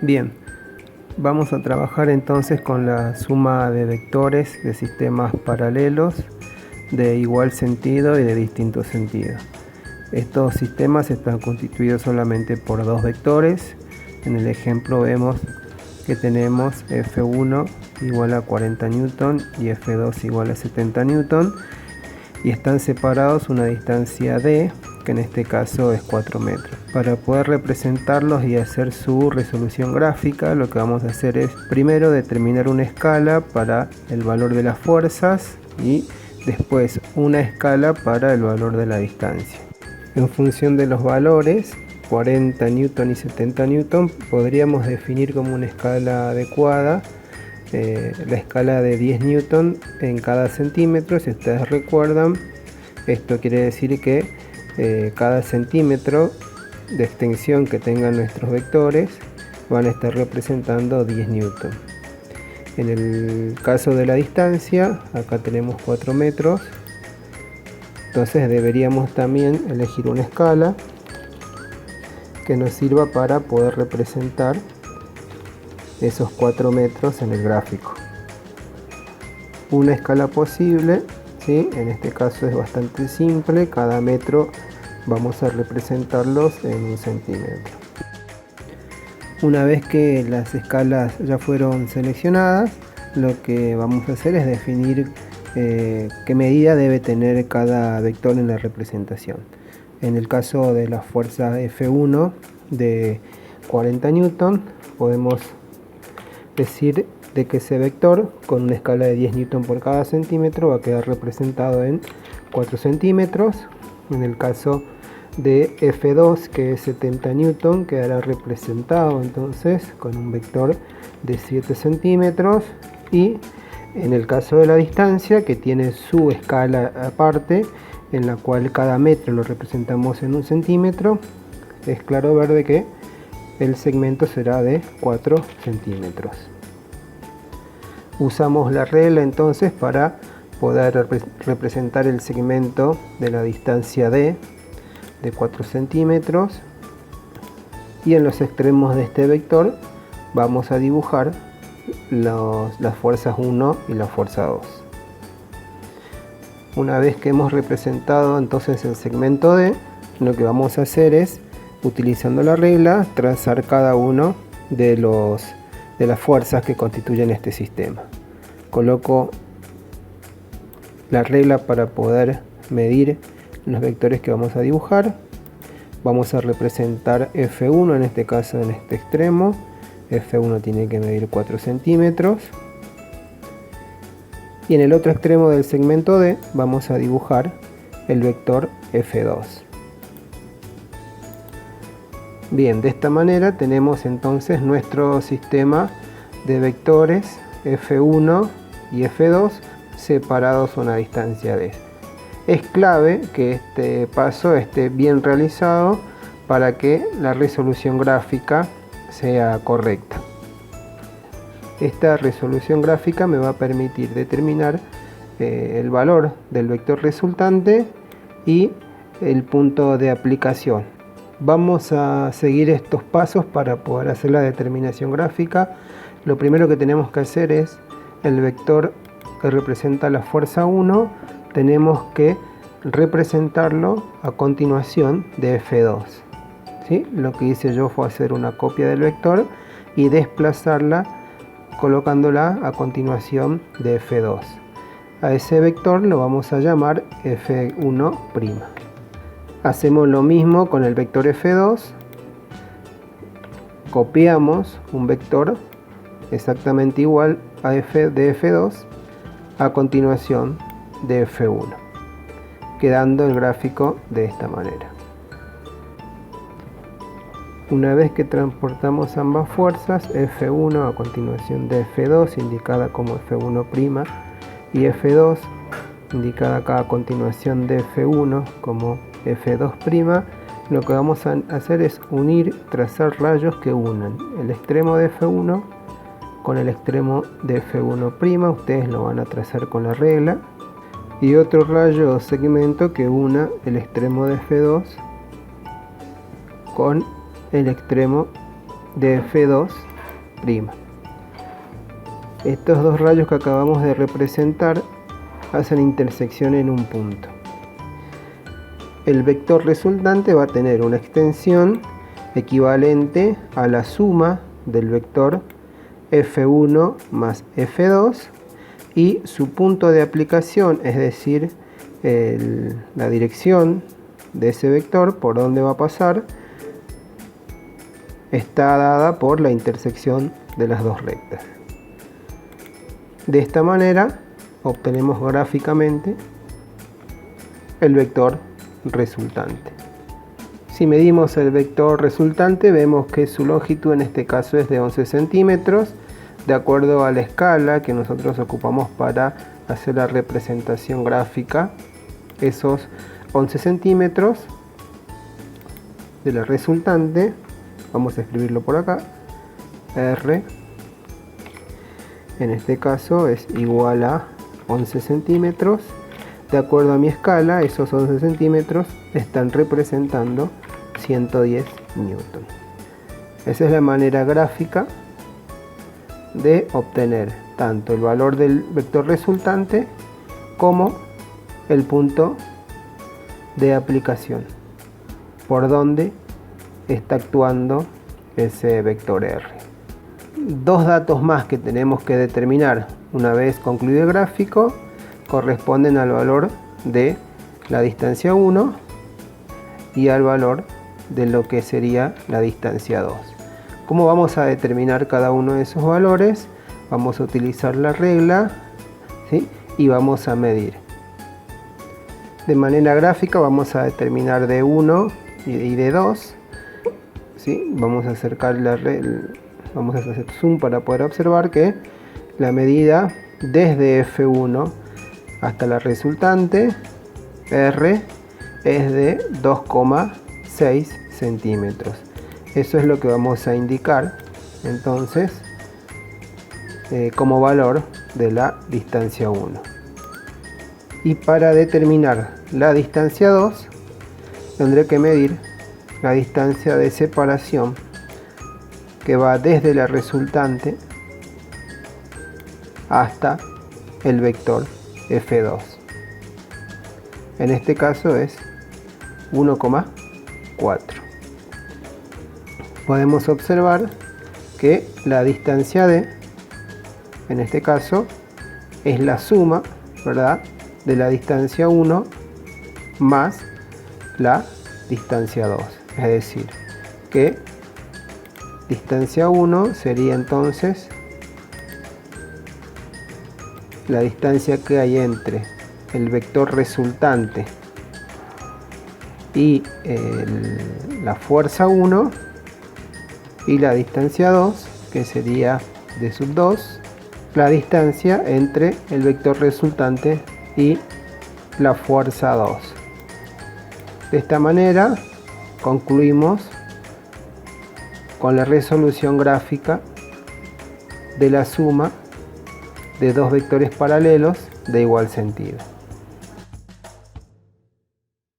Bien, vamos a trabajar entonces con la suma de vectores de sistemas paralelos de igual sentido y de distinto sentido. Estos sistemas están constituidos solamente por dos vectores. En el ejemplo vemos que tenemos F1 igual a 40 newton y F2 igual a 70 newton y están separados una distancia d, que en este caso es 4 metros. Para poder representarlos y hacer su resolución gráfica, lo que vamos a hacer es primero determinar una escala para el valor de las fuerzas y después una escala para el valor de la distancia. En función de los valores 40 newton y 70 newton podríamos definir como una escala adecuada la escala de 10 newton en cada centímetro. Si ustedes recuerdan, esto quiere decir que cada centímetro de extensión que tengan nuestros vectores van a estar representando 10 newton. En el caso de la distancia, acá tenemos 4 metros, entonces deberíamos también elegir una escala que nos sirva para poder representar esos 4 metros en el gráfico. Una escala posible, ¿sí? En este caso es bastante simple, cada metro vamos a representarlos en un centímetro. Una vez que las escalas ya fueron seleccionadas, lo que vamos a hacer es definir qué medida debe tener cada vector en la representación. En el caso de la fuerza F1 de 40 newton, podemos decir de que ese vector con una escala de 10 newton por cada centímetro va a quedar representado en 4 centímetros. En el caso de F2, que es 70 newton, quedará representado entonces con un vector de 7 centímetros. Y en el caso de la distancia, que tiene su escala aparte, en la cual cada metro lo representamos en un centímetro, es claro ver de que el segmento será de 4 centímetros. Usamos la regla entonces para poder representar el segmento de la distancia d de 4 centímetros, y en los extremos de este vector vamos a dibujar las fuerzas 1 y la fuerza 2. Una vez que hemos representado entonces el segmento d, lo que vamos a hacer es, utilizando la regla, trazar cada uno de las fuerzas que constituyen este sistema. Coloco la regla para poder medir los vectores que vamos a dibujar. Vamos a representar F1 en este caso en este extremo. F1 tiene que medir 4 centímetros. Y en el otro extremo del segmento D vamos a dibujar el vector F2. Bien, de esta manera tenemos entonces nuestro sistema de vectores F1 y F2 separados a una distancia d. Es clave que este paso esté bien realizado para que la resolución gráfica sea correcta. Esta resolución gráfica me va a permitir determinar el valor del vector resultante y el punto de aplicación. Vamos a seguir estos pasos para poder hacer la determinación gráfica. Lo primero que tenemos que hacer es el vector que representa la fuerza 1, tenemos que representarlo a continuación de F2. ¿Sí? Lo que hice yo fue hacer una copia del vector y desplazarla colocándola a continuación de F2. A ese vector lo vamos a llamar F1'. Hacemos lo mismo con el vector F2. Copiamos un vector exactamente igual a de F2 a continuación de F1, quedando el gráfico de esta manera. Una vez que transportamos ambas fuerzas, F1 a continuación de F2, indicada como F1', y F2, indicada acá a continuación de F1 como F2', lo que vamos a hacer es trazar rayos que unan el extremo de F1 con el extremo de F1', ustedes lo van a trazar con la regla, y otro rayo o segmento que una el extremo de F2 con el extremo de F2'. Estos dos rayos que acabamos de representar hacen intersección en un punto. El vector resultante va a tener una extensión equivalente a la suma del vector F1 más F2 y su punto de aplicación, es decir, la dirección de ese vector, por donde va a pasar, está dada por la intersección de las dos rectas. De esta manera obtenemos gráficamente el vector resultante. Si medimos el vector resultante, vemos que su longitud en este caso es de 11 centímetros, de acuerdo a la escala que nosotros ocupamos para hacer la representación gráfica. Esos 11 centímetros de la resultante, vamos a escribirlo por acá, R, en este caso es igual a 11 centímetros. De acuerdo a mi escala, esos 11 centímetros están representando 110 newton. Esa es la manera gráfica de obtener tanto el valor del vector resultante como el punto de aplicación, por donde está actuando ese vector R. Dos datos más que tenemos que determinar una vez concluido el gráfico corresponden al valor de la distancia 1 y al valor de lo que sería la distancia 2. ¿Cómo vamos a determinar cada uno de esos valores? Vamos a utilizar la regla, ¿sí? Y vamos a medir. De manera gráfica vamos a determinar de 1 y de 2, ¿sí? Vamos a acercar vamos a hacer zoom para poder observar que la medida desde F1 hasta la resultante R es de 2,6 centímetros. Eso es lo que vamos a indicar entonces como valor de la distancia 1. Y para determinar la distancia 2 tendré que medir la distancia de separación que va desde la resultante hasta el vector F2. En este caso es 1,4. Podemos observar que la distancia D, en este caso, es la suma, ¿verdad?, de la distancia 1 más la distancia 2. Es decir, que distancia 1 sería entonces la distancia que hay entre el vector resultante y la fuerza 1, y la distancia 2, que sería D sub 2, la distancia entre el vector resultante y la fuerza 2. De esta manera concluimos con la resolución gráfica de la suma de dos vectores paralelos de igual sentido.